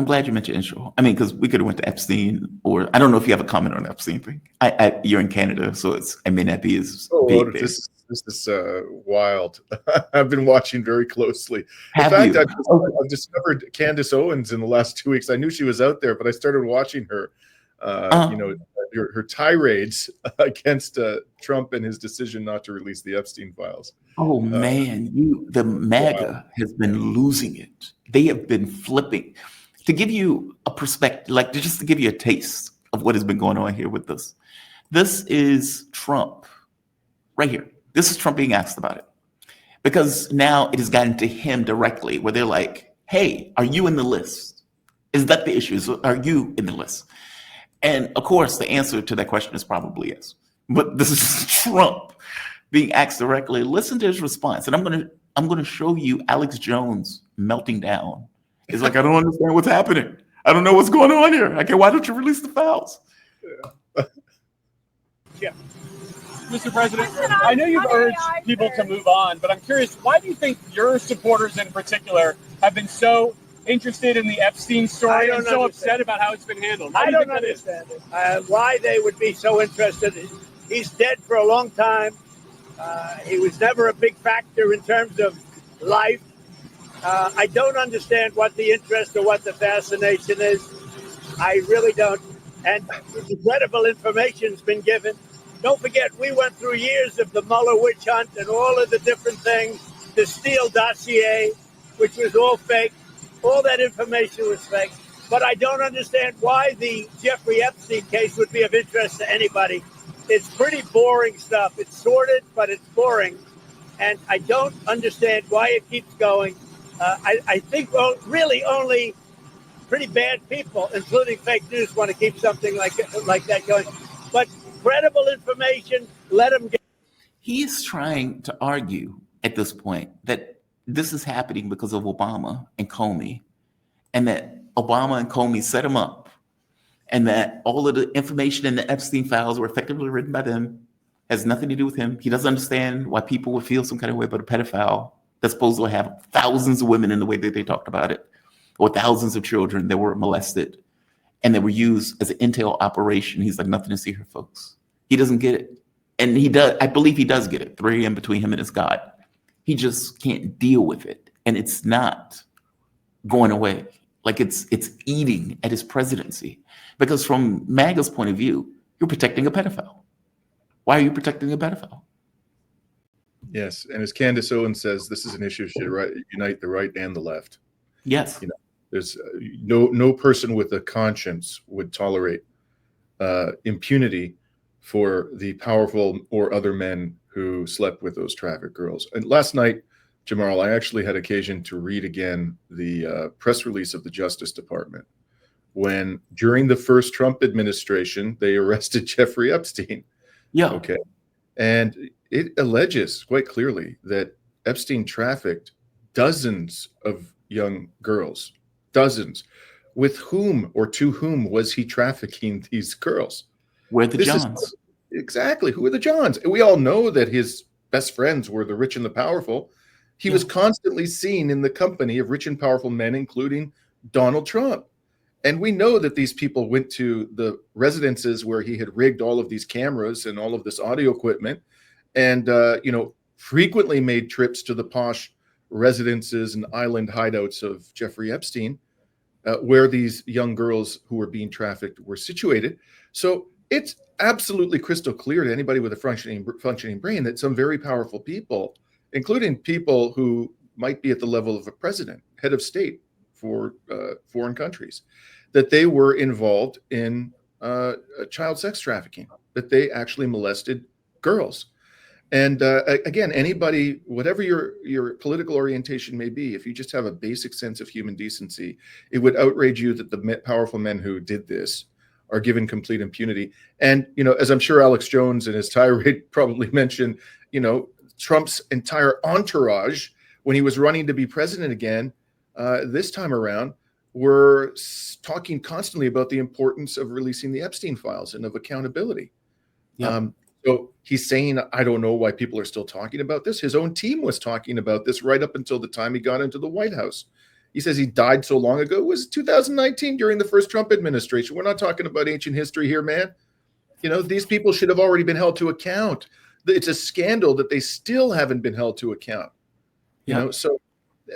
I'm glad you mentioned Israel. I mean, because we could have went to Epstein, or I don't know if you have a comment on the Epstein thing. You're in Canada, so I may not be as big there. This is wild. I've been watching very closely. In Have fact, you? I've discovered Candace Owens in the last 2 weeks. I knew she was out there, but I started watching her. Her tirades against Trump and his decision not to release the Epstein files. Oh man, the MAGA has been losing it. They have been flipping. To give you a perspective, just to give you a taste of what has been going on here with this. This is Trump right here. This is Trump being asked about it. Because now it has gotten to him directly where they're like, hey, are you in the list? Is that the issue? Are you in the list? And of course, the answer to that question is probably yes. But this is Trump being asked directly. Listen to his response. And I'm gonna show you Alex Jones melting down. He's like, I don't understand what's happening. I don't know what's going on here. Okay, why don't you release the files? Yeah. Mr. President, I know you've urged people to move on, but I'm curious, why do you think your supporters in particular have been so interested in the Epstein story and so upset about how it's been handled? I don't understand it. Why they would be so interested. He's dead for a long time. He was never a big factor in terms of life. I don't understand what the interest or what the fascination is. I really don't. And incredible information's been given. Don't forget, we went through years of the Mueller witch hunt and all of the different things, the Steele dossier, which was all fake. All that information was fake. But I don't understand why the Jeffrey Epstein case would be of interest to anybody. It's pretty boring stuff. It's sordid, but it's boring. And I don't understand why it keeps going. I think really only pretty bad people, including fake news, want to keep something like that going. But credible information, let them get. He is trying to argue at this point that this is happening because of Obama and Comey, and that Obama and Comey set him up, and that all of the information in the Epstein files were effectively written by them, has nothing to do with him. He doesn't understand why people would feel some kind of way about a pedophile that's supposed to have thousands of women in the way that they talked about it, or thousands of children that were molested and that were used as an intel operation. He's like, nothing to see here, folks. He doesn't get it. And he does, I believe he does get it, 3 a.m. between him and his God. He just can't deal with it. And it's not going away. Like it's eating at his presidency. Because from MAGA's point of view, you're protecting a pedophile. Why are you protecting a pedophile? Yes, and as Candace Owens says, this is an issue that should unite the right and the left. Yes. There's no person with a conscience would tolerate impunity for the powerful or other men who slept with those trafficked girls. And last night, Jamal, I actually had occasion to read again the press release of the Justice Department when, during the first Trump administration, they arrested Jeffrey Epstein. Yeah. Okay. And it alleges quite clearly that Epstein trafficked dozens of young girls, dozens. With whom or to whom was he trafficking these girls? Where the Johns? Exactly. Who are the Johns? We all know that his best friends were the rich and the powerful. He was constantly seen in the company of rich and powerful men, including Donald Trump. And we know that these people went to the residences where he had rigged all of these cameras and all of this audio equipment, and frequently made trips to the posh residences and island hideouts of Jeffrey Epstein, where these young girls who were being trafficked were situated. So it's absolutely crystal clear to anybody with a functioning brain that some very powerful people, including people who might be at the level of a president, head of state for foreign countries, that they were involved in child sex trafficking, that they actually molested girls. And again, anybody, whatever your political orientation may be, if you just have a basic sense of human decency, it would outrage you that the powerful men who did this are given complete impunity. And, as I'm sure Alex Jones in his tirade probably mentioned, Trump's entire entourage, when he was running to be president again, this time around, were talking constantly about the importance of releasing the Epstein files and of accountability. Yeah. So he's saying, I don't know why people are still talking about this. His own team was talking about this right up until the time he got into the White House. He says he died so long ago. It was 2019 during the first Trump administration. We're not talking about ancient history here, man. These people should have already been held to account. It's a scandal that they still haven't been held to account. So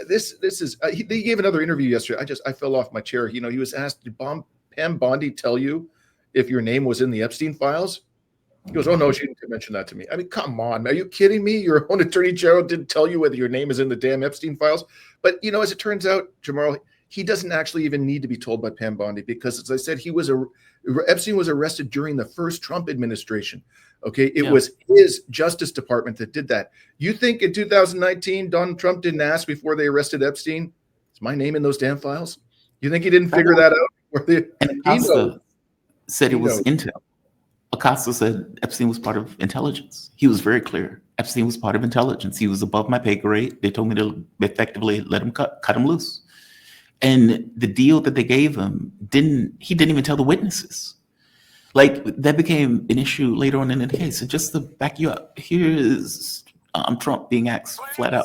this is he gave another interview yesterday. I fell off my chair. He was asked, did Pam Bondi tell you if your name was in the Epstein files? He goes, oh no, she didn't mention that to me. I mean, come on, are you kidding me? Your own attorney general didn't tell you whether your name is in the damn Epstein files. But as it turns out, Jamal, he doesn't actually even need to be told by Pam Bondi, because, as I said, Epstein was arrested during the first Trump administration. Okay, it was his Justice Department that did that. You think in 2019 Donald Trump didn't ask before they arrested Epstein, is my name in those damn files? You think he didn't figure that out? And Acosta said it was intel. Acosta said Epstein was part of intelligence. He was very clear. Epstein was part of intelligence. He was above my pay grade. They told me to effectively let him cut him loose. And the deal that they gave him he didn't even tell the witnesses. Like, that became an issue later on in the case. And just to back you up, here's Trump being asked flat out.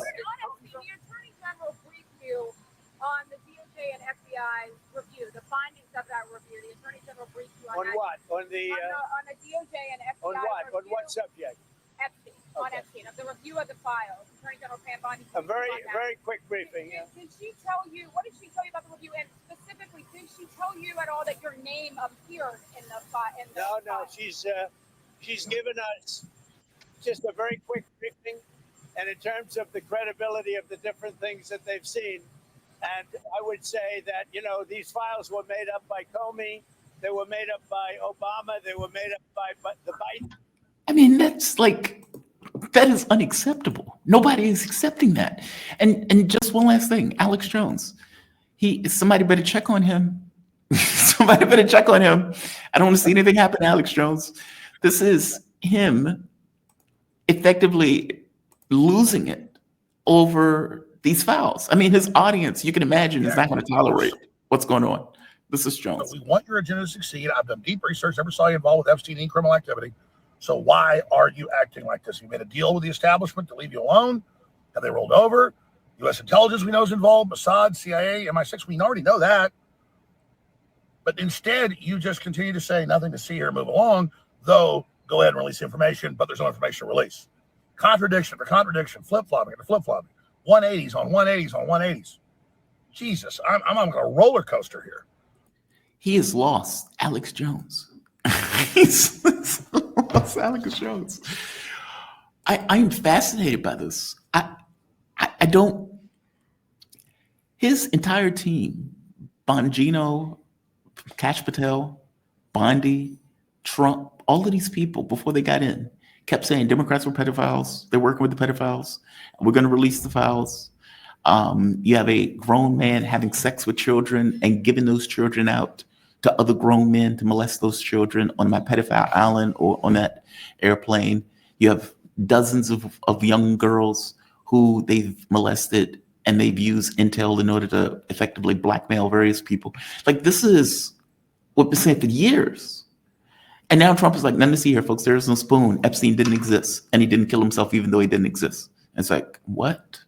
The Attorney General briefed you on the DOJ and FBI review, the findings of that review. The Attorney General briefed you on that. What? On the DOJ and FBI on what? review. On what subject? Epstein. On Epstein, of the review of the files. Attorney General Pam Bondi. A very quick briefing. Did she tell you, what did she tell you about the review? And specifically, did she tell you at all that your name appeared in the file? No. She's given us just a very quick briefing, and in terms of the credibility of the different things that they've seen. And I would say that, these files were made up by Comey, they were made up by Obama, they were made up by the Biden. I mean, that is unacceptable. Nobody is accepting that. And just one last thing, Alex Jones, somebody better check on him. Somebody better check on him. I don't want to see anything happen to Alex Jones. This is him effectively losing it over these files. I mean, his audience, you can imagine, is not going to tolerate what's going on. This is Jones. We want your agenda to succeed. I've done deep research, never saw you involved with Epstein and criminal activity. So why are you acting like this? You made a deal with the establishment to leave you alone. Have they rolled over? U.S. intelligence we know is involved. Mossad, CIA, MI6. We already know that. But instead, you just continue to say nothing to see here, move along, though go ahead and release the information, but there's no information to release. Contradiction for contradiction, flip-flopping after flip-flopping. 180s on 180s on 180s. Jesus, I'm on a roller coaster here. He has lost Alex Jones. He's lost Alex Jones. I'm fascinated by this. I don't. His entire team, Bongino, Kash Patel, Bondi, Trump, all of these people before they got in kept saying Democrats were pedophiles. They're working with the pedophiles. We're going to release the files. You have a grown man having sex with children and giving those children out to other grown men to molest those children on my pedophile island or on that airplane. You have dozens of young girls who they've molested and they've used intel in order to effectively blackmail various people. Like, this is what we've been saying for years. And now Trump is like, none to see here, folks. There is no spoon. Epstein didn't exist. And he didn't kill himself even though he didn't exist. And it's like, what?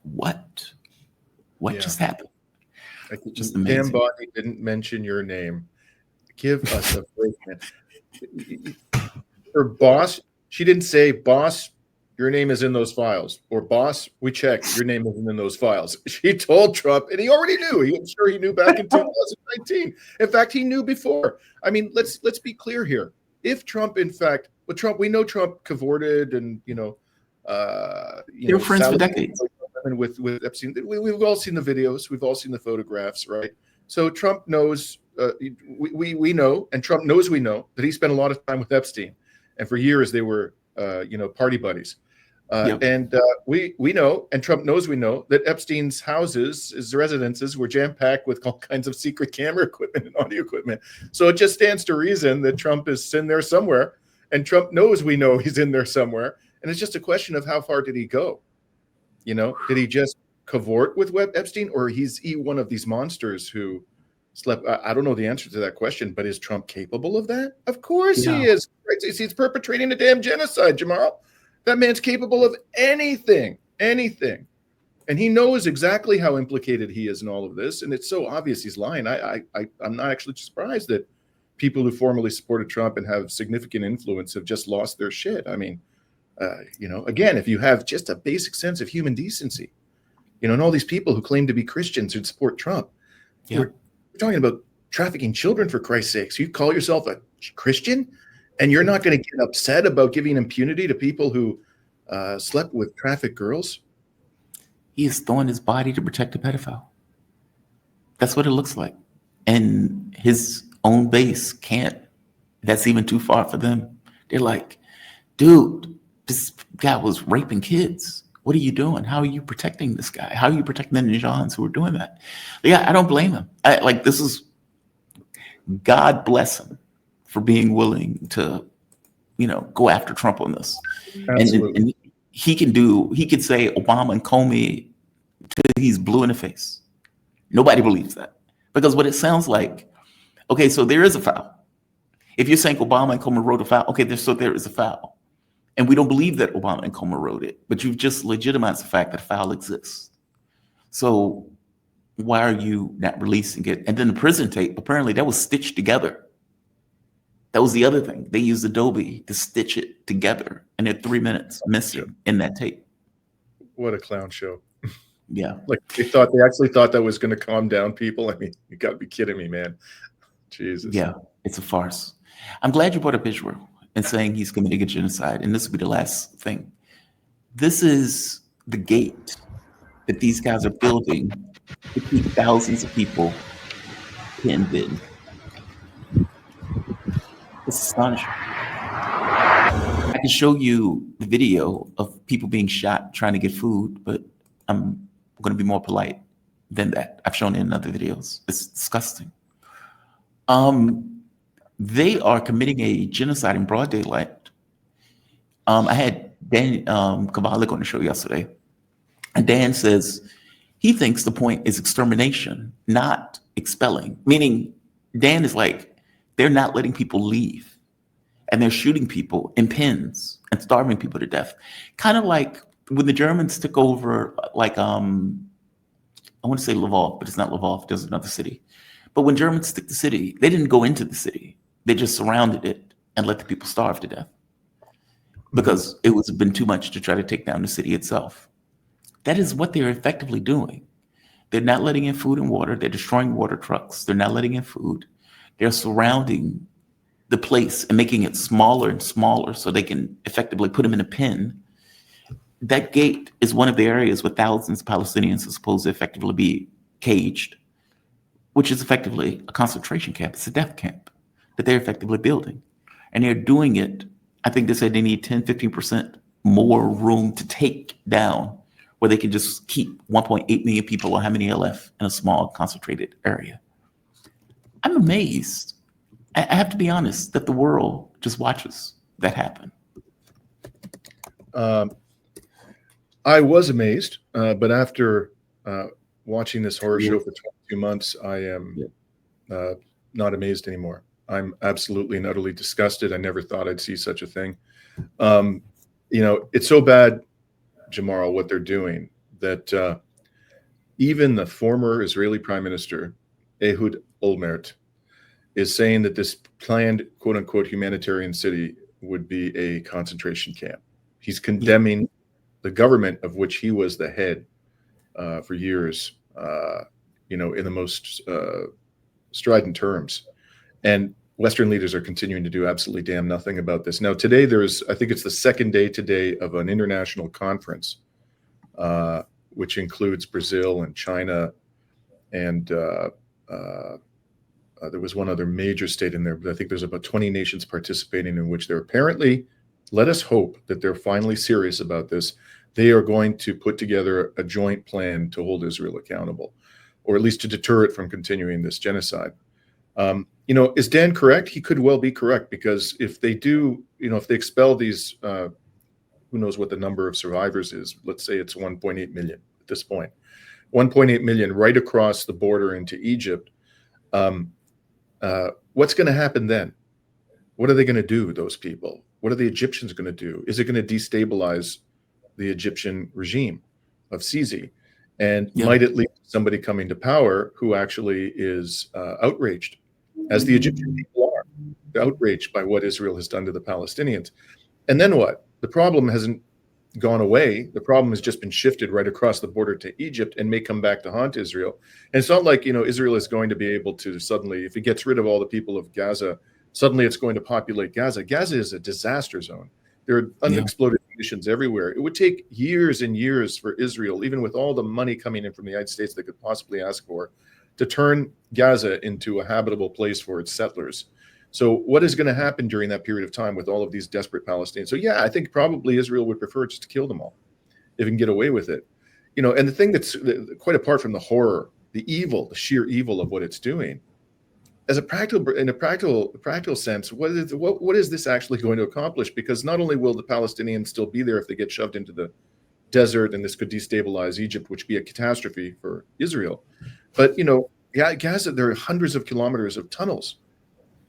What just happened? Just amazing. Pam Bondi didn't mention your name. Give us a break, man. Her boss, she didn't say, boss, your name is in those files. Or boss, we checked, your name isn't in those files. She told Trump, and he already knew. I'm sure he knew back in 2019. In fact, he knew before. I mean, let's be clear here. If Trump, in fact, we know Trump cavorted and, they're friends for decades. With Epstein, we've all seen the videos, we've all seen the photographs, right? So Trump knows, we know, and Trump knows we know that he spent a lot of time with Epstein, and for years they were, party buddies. And we know, and Trump knows we know, that Epstein's houses, his residences, were jam-packed with all kinds of secret camera equipment and audio equipment. So it just stands to reason that Trump is in there somewhere, and Trump knows we know he's in there somewhere, and it's just a question of how far did he go? Did he just cavort with Epstein, or is he one of these monsters who slept? I don't know the answer to that question, but is Trump capable of that? Of course he is. He's perpetrating a damn genocide, Jamal. That man's capable of anything. And And he knows exactly how implicated he is in all of this. And it's so obvious he's lying. I'm not actually surprised that people who formerly supported Trump and have significant influence have just lost their shit. I mean, again, if you have just a basic sense of human decency, and all these people who claim to be Christians who support Trump, we're talking about trafficking children, for Christ's sakes. You call yourself a Christian and you're not going to get upset about giving impunity to people who slept with trafficked girls? He is throwing his body to protect a pedophile. That's what it looks like. And his own base can't. That's even too far for them. They're like, dude, this guy was raping kids. What are you doing? How are you protecting this guy? How are you protecting the Johns who are doing that? Yeah, I don't blame him. This is, God bless him for being willing to, go after Trump on this. And he could say Obama and Comey till he's blue in the face. Nobody believes that. Because what it sounds like, okay, so there is a foul. If you're saying Obama and Comey wrote a foul, okay, there is a foul. And we don't believe that Obama and Comey wrote it, but you've just legitimized the fact that a foul exists. So why are you not releasing it? And then the prison tape, apparently that was stitched together. That was the other thing. They used Adobe to stitch it together, and they're 3 minutes missing in that tape. What a clown show. Yeah. Like they actually thought that was going to calm down people. I mean, you got to be kidding me, man. Jesus. Yeah, it's a farce. I'm glad you brought up Israel and saying he's committing a genocide, and this will be the last thing. This is the gate that these guys are building to keep thousands of people pinned in. It's astonishing. I can show you the video of people being shot trying to get food, but I'm going to be more polite than that. I've shown it in other videos. It's disgusting. They are committing a genocide in broad daylight. I had Dan Kovalik on the show yesterday, and Dan says he thinks the point is extermination, not expelling. Meaning, Dan is like, they're not letting people leave, and they're shooting people in pins and starving people to death. Kind of like when the Germans took over, I want to say Lvov, but it's not Lvov. There's another city. But when Germans took the city, they didn't go into the city. They just surrounded it and let the people starve to death because it was been too much to try to take down the city itself. That is what they're effectively doing. They're not letting in food and water. They're destroying water trucks. They're not letting in food. They're surrounding the place and making it smaller and smaller so they can effectively put them in a pen. That gate is one of the areas where thousands of Palestinians are supposed to effectively be caged, which is effectively a concentration camp. It's a death camp that they're effectively building. And they're doing it, I think they said they need 10, 15% more room to take down where they can just keep 1.8 million people or how many are left in a small concentrated area. I'm amazed. I have to be honest that the world just watches that happen. I was amazed, but after watching this horror show for 22 months, I am not amazed anymore. I'm absolutely and utterly disgusted. I never thought I'd see such a thing. It's so bad, Jamal, what they're doing that even the former Israeli Prime Minister, Ehud Olmert, is saying that this planned quote unquote humanitarian city would be a concentration camp. He's condemning the government of which he was the head for years, in the most strident terms. And Western leaders are continuing to do absolutely damn nothing about this. Now, today I think it's the second day today of an international conference, which includes Brazil and China, and there was one other major state in there, but I think there's about 20 nations participating, in which they're apparently, let us hope that they're finally serious about this. They are going to put together a joint plan to hold Israel accountable, or at least to deter it from continuing this genocide. Is Dan correct? He could well be correct, because if they do, if they expel these, who knows what the number of survivors is, let's say it's 1.8 million at this point, 1.8 million right across the border into Egypt. What's going to happen then? What are they going to do, those people? What are the Egyptians going to do? Is it going to destabilize the Egyptian regime of Sisi? and might it lead to somebody coming to power who actually is outraged, as the Egyptian people are, outraged by what Israel has done to the Palestinians. And then what? The problem hasn't gone away. The problem has just been shifted right across the border to Egypt and may come back to haunt Israel. And it's not like, Israel is going to be able to suddenly, if it gets rid of all the people of Gaza, suddenly it's going to populate Gaza. Gaza is a disaster zone. There are unexploded munitions everywhere. It would take years and years for Israel, even with all the money coming in from the United States they could possibly ask for, to turn Gaza into a habitable place for its settlers. So what is going to happen during that period of time with all of these desperate Palestinians? So yeah, I think probably Israel would prefer just to kill them all if it can get away with it. And the thing that's quite apart from the horror, the evil, the sheer evil of what it's doing, in a practical sense, what is this actually going to accomplish? Because not only will the Palestinians still be there if they get shoved into the desert, and this could destabilize Egypt, which would be a catastrophe for Israel, but Gaza, there are hundreds of kilometers of tunnels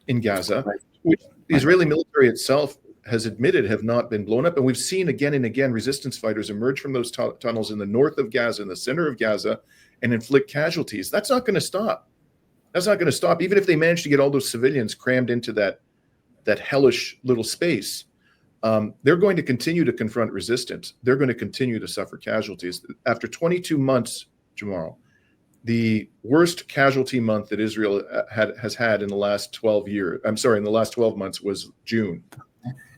in Gaza, which the Israeli military itself has admitted have not been blown up. And we've seen again and again resistance fighters emerge from those tunnels in the north of Gaza, in the center of Gaza, and inflict casualties. That's not going to stop. That's not going to stop. Even if they manage to get all those civilians crammed into that hellish little space, they're going to continue to confront resistance. They're going to continue to suffer casualties. After 22 months, Jamal, the worst casualty month that Israel has had in the last 12 years. In the last 12 months was June.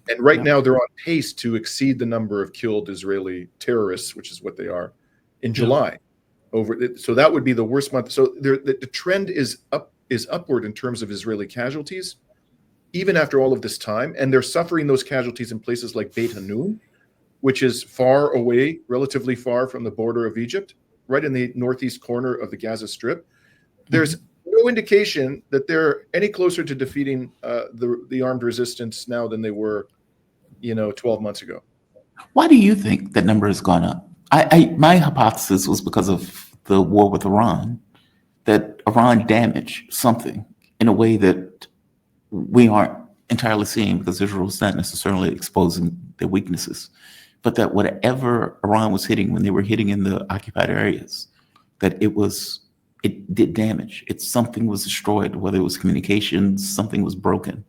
And right now they're on pace to exceed the number of killed Israeli terrorists, which is what they are, in July. So that would be the worst month. So the trend is upward in terms of Israeli casualties, even after all of this time. And they're suffering those casualties in places like Beit Hanun, which is far away, relatively far from the border of Egypt, right in the northeast corner of the Gaza Strip. There's no indication that they're any closer to defeating the armed resistance now than they were, 12 months ago. Why do you think that number has gone up? My hypothesis was because of the war with Iran, that Iran damaged something in a way that we aren't entirely seeing, because Israel is not necessarily exposing their weaknesses, but that whatever Iran was hitting when they were hitting in the occupied areas, that it did damage. Something was destroyed, whether it was communications, something was broken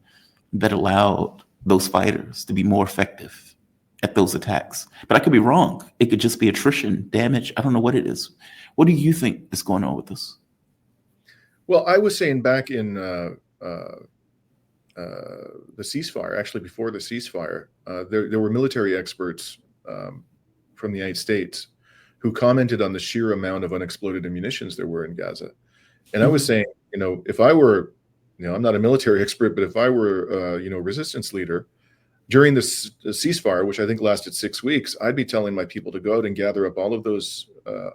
that allowed those fighters to be more effective at those attacks. But I could be wrong. It could just be attrition, damage. I don't know what it is. What do you think is going on with this? Well, I was saying back in the ceasefire, actually before the ceasefire, there were military experts from the United States who commented on the sheer amount of unexploded munitions there were in Gaza. And I was saying, if I were, I'm not a military expert, but if I were, a resistance leader during the ceasefire, which I think lasted 6 weeks, I'd be telling my people to go out and gather up all of those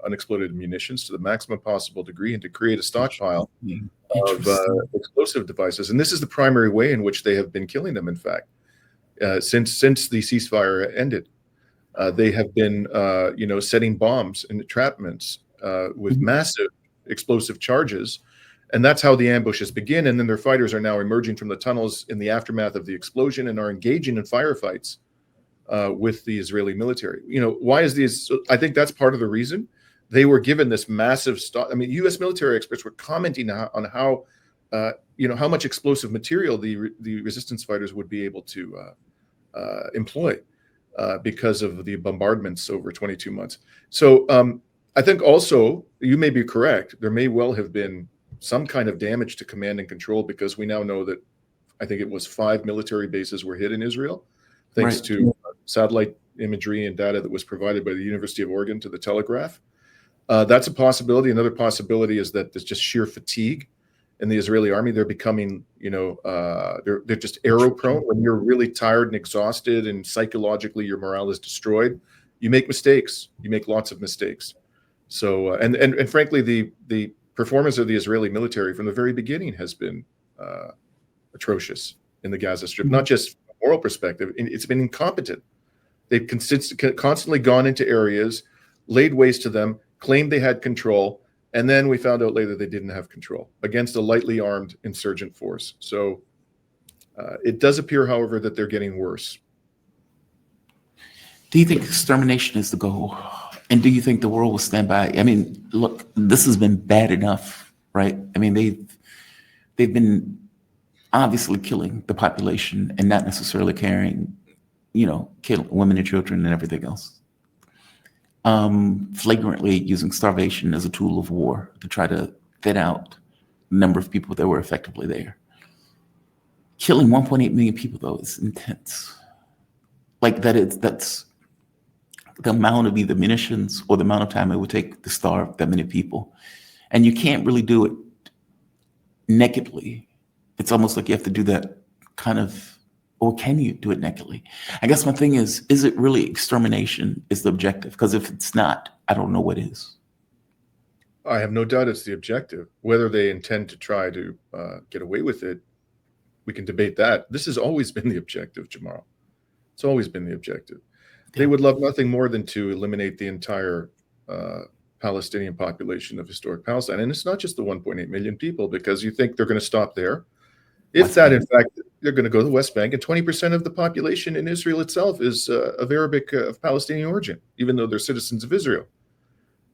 unexploded munitions to the maximum possible degree and to create a stockpile of explosive devices. And this is the primary way in which they have been killing them, in fact, since the ceasefire ended. They have been, setting bombs and entrapments with massive explosive charges. And that's how the ambushes begin. And then their fighters are now emerging from the tunnels in the aftermath of the explosion and are engaging in firefights with the Israeli military. Why is these? I think that's part of the reason they were given this massive stock. I mean, U.S. military experts were commenting on how, how much explosive material the resistance fighters would be able to employ because of the bombardments over 22 months. So I think also you may be correct. There may well have been some kind of damage to command and control, because we now know that I think it was 5 military bases were hit in Israel, thanks to satellite imagery and data that was provided by the University of Oregon to the Telegraph. That's a possibility. Another possibility is that there's just sheer fatigue in the Israeli army. They're becoming, they're just arrow prone. When you're really tired and exhausted and psychologically your morale is destroyed, you make mistakes. You make lots of mistakes. So, and frankly, the performance of the Israeli military from the very beginning has been atrocious in the Gaza Strip, not just from a moral perspective. It's been incompetent. They've constantly gone into areas, laid waste to them, claimed they had control, and then we found out later they didn't have control against a lightly armed insurgent force. So it does appear, however, that they're getting worse. Do you think extermination is the goal? And do you think the world will stand by? I mean, look, this has been bad enough, right? I mean, they've been obviously killing the population and not necessarily caring, killing women and children and everything else. Flagrantly using starvation as a tool of war to try to thin out the number of people that were effectively there. Killing 1.8 million people, though, is intense. Like that's the amount of either munitions or the amount of time it would take to starve that many people. And you can't really do it nakedly. It's almost like you have to do that kind of, or can you do it nakedly? I guess my thing is it really extermination is the objective? Because if it's not, I don't know what is. I have no doubt it's the objective. Whether they intend to try to get away with it, we can debate that. This has always been the objective, Jamal. It's always been the objective. They would love nothing more than to eliminate the entire Palestinian population of historic Palestine. And it's not just the 1.8 million people, because you think they're going to stop there. If that, in fact, they're going to go to the West Bank, and 20% of the population in Israel itself is of Arabic, of Palestinian origin, even though they're citizens of Israel.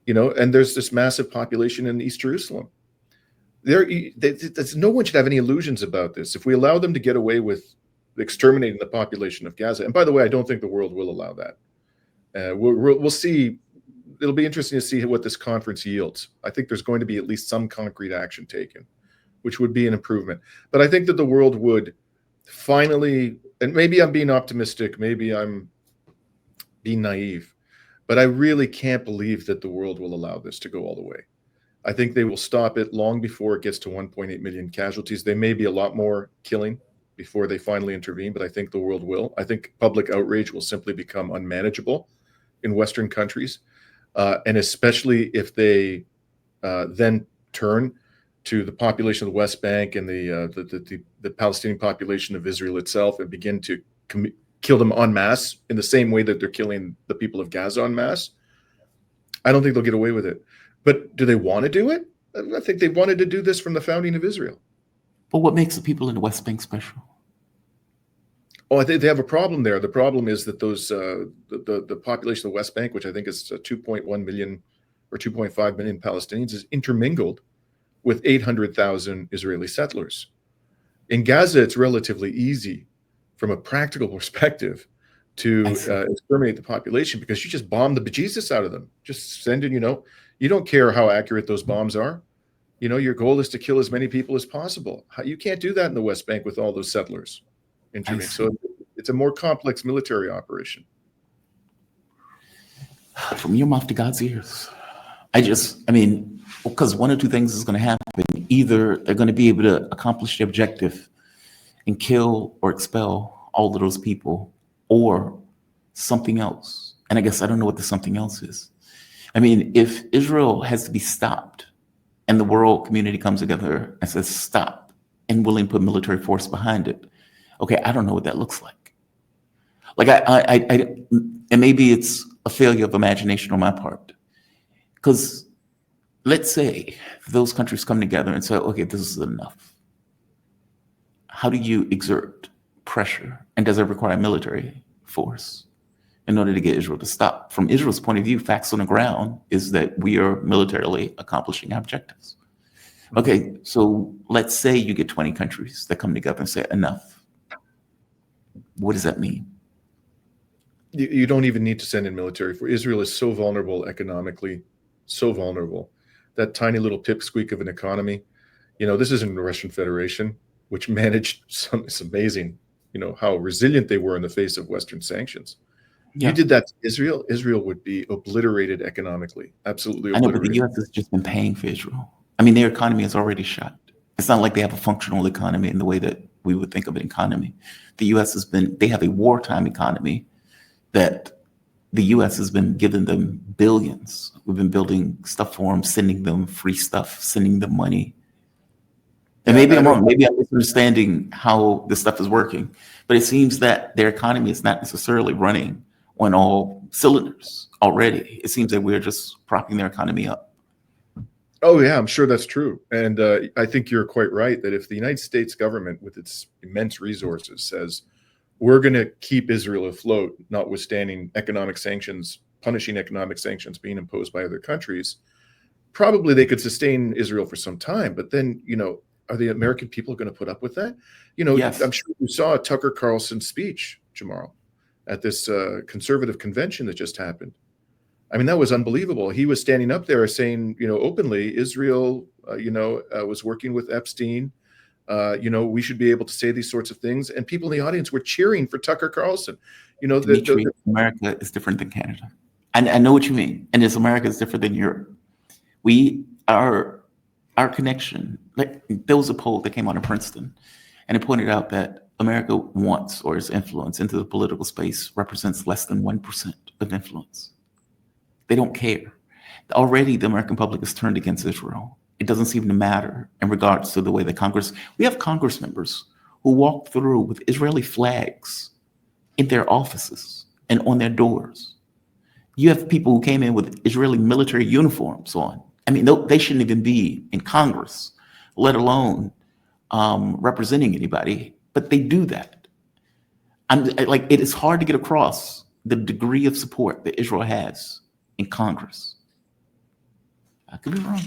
And there's this massive population in East Jerusalem. No one should have any illusions about this. If we allow them to get away with exterminating the population of Gaza, and by the way, I don't think the world will allow that. We'll see. It'll be interesting to see what this conference yields. I think there's going to be at least some concrete action taken, which would be an improvement. But I think that the world would finally, and maybe I'm being optimistic, maybe I'm being naive, but I really can't believe that the world will allow this to go all the way. I think they will stop it long before it gets to 1.8 million casualties. There may be a lot more killing before they finally intervene, but I think the world will. I think public outrage will simply become unmanageable in Western countries, and especially if they then turn to the population of the West Bank and the Palestinian population of Israel itself and begin to kill them en masse in the same way that they're killing the people of Gaza en masse. I don't think they'll get away with it. But do they want to do it? I think they wanted to do this from the founding of Israel. But what makes the people in the West Bank special? Oh, I think they have a problem there. The problem is that those the population of the West Bank, which I think is 2.1 million or 2.5 million Palestinians, is intermingled with 800,000 Israeli settlers. In Gaza, it's relatively easy from a practical perspective to exterminate the population, because you just bomb the bejesus out of them. Just send in, you don't care how accurate those bombs are. Your goal is to kill as many people as possible. You can't do that in the West Bank with all those settlers intervening. So it's a more complex military operation. From your mouth to God's ears. Because one or two things is going to happen. Either they're going to be able to accomplish the objective and kill or expel all of those people, or something else. And I guess I don't know what the something else is. If Israel has to be stopped and the world community comes together and says stop and willing to put military force behind it, okay, I don't know what that looks like. And maybe it's a failure of imagination on my part. Because let's say those countries come together and say, okay, this is enough. How do you exert pressure? And does it require military force in order to get Israel to stop? From Israel's point of view, facts on the ground is that we are militarily accomplishing our objectives. Okay, so let's say you get 20 countries that come together and say enough. What does that mean? You don't even need to send in military force. Israel is so vulnerable economically, so vulnerable. That tiny little pipsqueak of an economy. This isn't the Russian Federation, which managed it's amazing, how resilient they were in the face of Western sanctions. Yeah. You did that to Israel, Israel would be obliterated economically, absolutely obliterated. I know, but the U.S. has just been paying for Israel. Their economy is already shot. It's not like they have a functional economy in the way that we would think of an economy. The U.S. they have a wartime economy that the U.S. has been giving them billions. We've been building stuff for them, sending them free stuff, sending them money. And maybe I'm wrong. Maybe I'm misunderstanding how this stuff is working. But it seems that their economy is not necessarily running on all cylinders already. It seems that we're just propping their economy up. Oh, yeah, I'm sure that's true. And I think you're quite right that if the United States government, with its immense resources, says, we're going to keep Israel afloat, notwithstanding economic sanctions punishing economic sanctions being imposed by other countries, probably they could sustain Israel for some time. But then, are the American people going to put up with that? Yes. I'm sure you saw Tucker Carlson's speech, Jamal, at this conservative convention that just happened. I mean, that was unbelievable. He was standing up there saying, openly, Israel, was working with Epstein. We should be able to say these sorts of things. And people in the audience were cheering for Tucker Carlson. Dimitri, America is different than Canada. I know what you mean. And America is different than Europe. Our connection, there was a poll that came out of Princeton, and it pointed out that America wants, or its influence into the political space represents less than 1% of influence. They don't care. Already the American public is turned against Israel. It doesn't seem to matter in regards to the way that we have Congress members who walk through with Israeli flags in their offices and on their doors. You have people who came in with Israeli military uniforms on. I mean, they shouldn't even be in Congress, let alone representing anybody, but they do that. It is hard to get across the degree of support that Israel has in Congress. I could be wrong.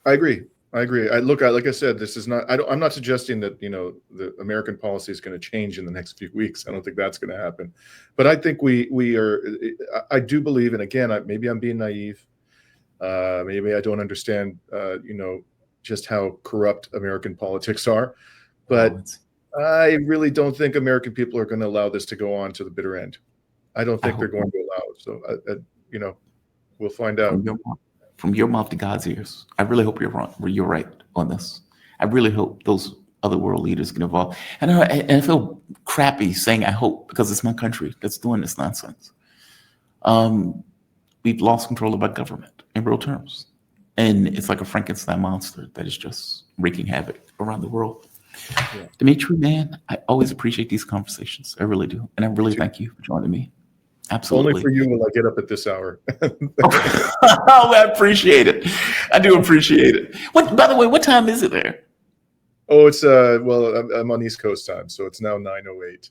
I agree. Like I said, this is not. I'm not suggesting that the American policy is going to change in the next few weeks. I don't think that's going to happen. But I think we are. I do believe, and again, maybe I'm being naive. Maybe I don't understand. Just how corrupt American politics are. But I really don't think American people are going to allow this to go on to the bitter end. I don't think they're going to allow it. So we'll find out. From your mouth to God's ears. I really hope you're wrong. You're right on this. I really hope those other world leaders get involved. And I feel crappy saying I hope, because it's my country that's doing this nonsense. We've lost control of our government in real terms. And it's like a Frankenstein monster that is just wreaking havoc around the world. Yeah. Dimitri, man, I always appreciate these conversations. I really do. And I really thank you for joining me. Absolutely. Only for you will I get up at this hour. Oh, I appreciate it. I do appreciate it. By the way, what time is it there? Oh, it's I'm on East Coast time, so it's now 9:08.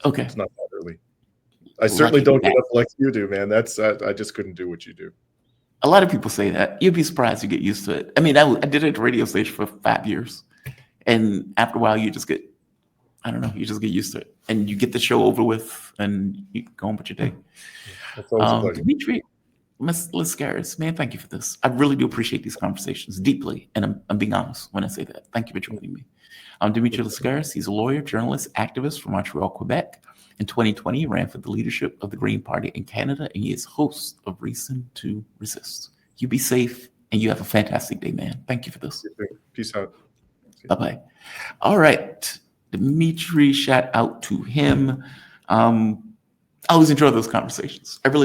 Okay. It's not that early. I certainly don't get up like you do, man. That's I just couldn't do what you do. A lot of people say that. You'd be surprised you get used to it. I mean, I did it at the radio station for 5 years. And after a while, you just get used to it. And you get the show over with and you go on with your day. That's always a pleasure. Dimitri Lascaris, man, thank you for this. I really do appreciate these conversations deeply. And I'm being honest when I say that. Thank you for joining me. I'm Dimitri Lascaris. He's a lawyer, journalist, activist from Montreal, Quebec. In 2020, he ran for the leadership of the Green Party in Canada, and he is host of Reason to Resist. You be safe, and you have a fantastic day, man. Thank you for this. Peace out. Bye-bye. All right. Dimitri, shout out to him. I always enjoy those conversations. I really